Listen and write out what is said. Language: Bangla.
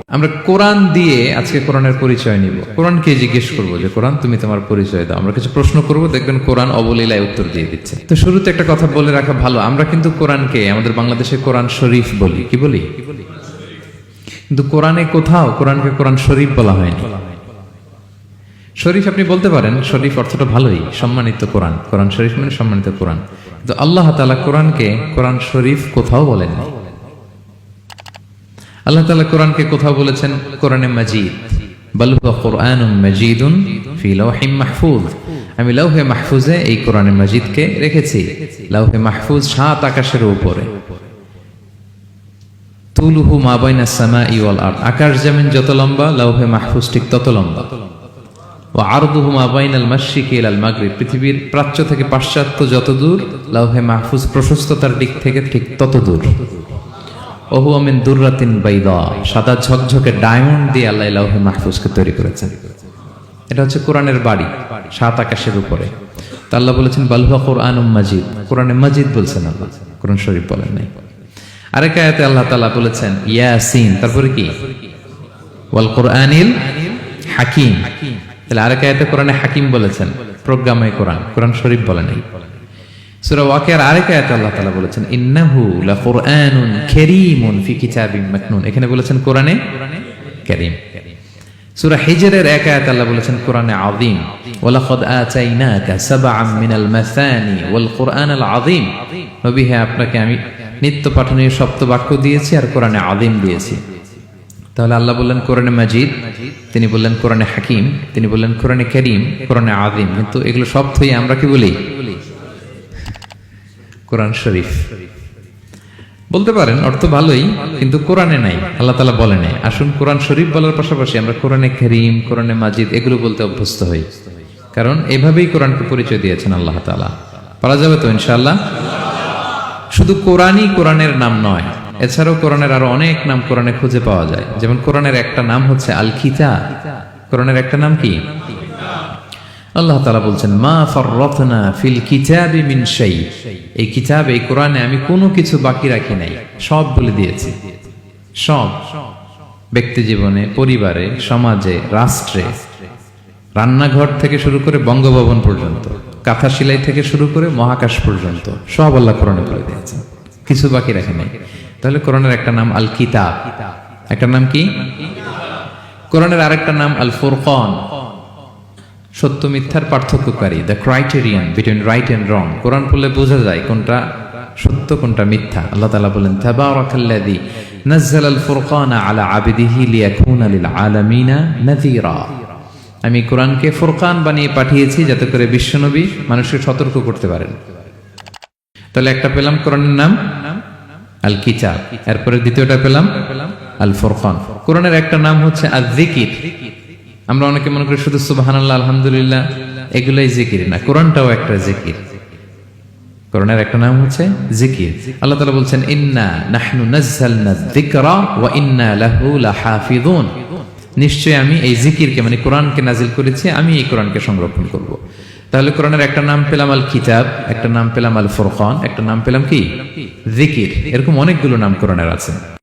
আমরা কোরআন দিয়ে আজকে কোরআনের পরিচয় নিব। কোরআনকে জিজ্ঞেস করবো যে কোরআন তুমি তোমার পরিচয় দাও। আমরা কিছু প্রশ্ন করব, দেখবেন কোরআন অবলীলায় উত্তর দিয়ে দিচ্ছে। তো শুরুতে একটা কথা বলে রাখা ভালো, আমরা কিন্তু কোরআনকে আমাদের বাংলাদেশে কোরআন শরীফ বলি। কি বলি? কিন্তু কোরআনে কোথাও কোরআনকে কোরআন শরীফ বলা হয়নি। শরীফ আপনি বলতে পারেন, শরীফ অর্থটা ভালোই, সম্মানিত কোরআন। কোরআন শরীফ মানে সম্মানিত কোরআন। কিন্তু আল্লাহ তাআলা কোরআনকে কোরআন শরীফ কোথাও বলেননি। আল্লাহ তাআলা কোরআনকে কোথাও বলেছেন কোরআনে মাজিদ, বাল হুয়া কুরআনুম মাজিদুন ফি লাওহিম মাহফুজ। আমি লাওহে মাহফুজে এই কোরআনে মাজিদকে রেখেছি। লাওহে মাহফুজ 7 আকাশের উপরে। তুলুহু মা বাইনাস সামাই ওয়াল আরদ, আকাশ জমিন যত লম্বা লাওহে মাহফুজ ঠিক তত লম্বা। ওয়া আরদুহু মা বাইনাল মাশরিকি ইলাল মাগরিব, পৃথিবীর প্রাচ্য থেকে পাশ্চাত্য যত দূর, লাওহে মাহফুজ প্রশস্ততার দিক থেকে ঠিক তত দূর। ওহু মিন দুররাতিন বাইদা, সাদা ঝকঝকে ডায়মন্ড দিয়ে আল্লাহ লাওহে মাহফুজকে তৈরি করেছেন। এটা হচ্ছে কোরআনের বাড়ি 7 আকাশের উপরে। তা আল্লাহ বলেছেন বাল হুয়া কুরআনুম মাজিদ, কোরআনে মাজিদ বলছেন আল্লাহ, কোরআন শরীফ বলেন নাই। আরেক আয়াতে আল্লাহ তাআলা বলেছেন ইয়াসিন, তারপরে কি? ওয়াল কুরআনিল হাকিম। তাহলে আরেক আয়াতে কোরআনে হাকিম বলেছেন, প্রজ্ঞাময় কোরআন, কোরআন শরীফ বলেন নাই। সূরা ওয়াকিয়ার আরেক আয়াতে আল্লাহ তাআলা বলেছেন ইন্নাহু লাকুরআনুন কারীমুন ফি কিতাবিম মাকনুন, এখানে বলেছেন কোরআনে কারীম। সূরা হিজরের এক আয়াতে আল্লাহ বলেছেন কোরআনে আযীম, ওয়ালাকাদ আতাইনাকা সাবআম মিনাল মাসানি ওয়াল কুরআনাল আযীম। নবী হে, আপনাকে আমি নিত্য পাঠনীয় সপ্ত বাক্য দিয়েছি আর কোরআনে আযীম দিয়েছি। তাহলে আল্লাহ বললেন কোরআনে মাজিদ, তিনি বললেন কোরআনে হাকিম, তিনি বললেন কোরআনে কারীম, কোরআনে আযীম। কিন্তু এগুলো সব থেকে আমরা কি বলি? কোরআন শরীফ বলতে পারেন, অর্থ ভালোই, কিন্তু কোরআনে নাই, আল্লাহ তাআলা বলেন নাই। আসুন কোরআন শরীফ বলার পাশাপাশি আমরা কোরআনে কারীম, কোরআনে মাজিদ এগুলো বলতে অভ্যস্ত হই, কারণ এভাবেই কোরআনকে পরিচয় দিয়েছেন আল্লাহ তাআলা। পারা যাবে তো ইনশাআল্লাহ? শুধু কোরআনই কোরআনের নাম নয়, এছাড়াও কোরআনের আরো অনেক নাম কোরআনে খুঁজে পাওয়া যায়। যেমন কোরআনের একটা নাম হচ্ছে আল কিতাব। কোরআনের একটা নাম কি? আল্লাহ তাআলা বলছেন মা ফাররাতনা ফিল কিতাবি মিন শাই, এই কিতাব, এই কোরআনে আমি কোনো কিছু বাকি রাখি নাই, সব বলে দিয়েছি। সব, ব্যক্তি জীবনে, পরিবারে, সমাজে, রাষ্ট্রে, রান্নাঘর থেকে শুরু করে বঙ্গভবন পর্যন্ত, কাঁথা সেলাই থেকে শুরু করে মহাকাশ পর্যন্ত সব আল্লাহ কোরআনে বলে দিয়েছেন, কিছু বাকি রাখে নাই। তাহলে কোরআনের একটা নাম আল কিতাব, একটা নাম কি? কোরআনের আরেকটা নাম আল ফুরকান, সত্য মিথ্যার পার্থক্যকারী, the criterion between right and wrong. কোরআন পড়লে বোঝা যায় কোনটা সত্য কোনটা মিথ্যা। আল্লাহ তাআলা বলেন তাবারাকাল্লাযী নাযালাল ফুরকানা আলা আবদিহি লিয়াকুনা লিল আলামিনা নাযীরা, আমি কোরআনকে ফুরকান বানিয়ে পাঠিয়েছি যাতে করে বিশ্বনবী মানুষকে সতর্ক করতে পারেন। তাহলে একটা পেলাম কোরআনের নাম আল কিতাব, এরপরে দ্বিতীয়টা পেলাম আল ফুরকান। কোরআনের একটা নাম হচ্ছে আয-যিকির। আমরা অনেকে মনে করি শুধু সুবহানাল্লাহ, আলহামদুলিল্লাহ এগুলাই জিকির, না, কোরআনটাও একটা জিকির। কোরআনের একটা নাম হচ্ছে জিকির। আল্লাহ তাআলা বলছেন ইন্না নাহনু নাযালনা যিকরা ওয়া ইন্না লাহু লাহাফিযুন, নিশ্চয় আমি এই জিকিরকে মানে কোরআনকে নাজিল করেছি, আমি এই কোরআনকে সংরক্ষণ করব। তাহলে কোরআনের একটা নাম পেলাম আল কিতাব, একটা নাম পেলাম আল ফুরকান, একটা নাম পেলাম কি? জিকির। এরকম অনেকগুলো নাম কোরআনের আছে।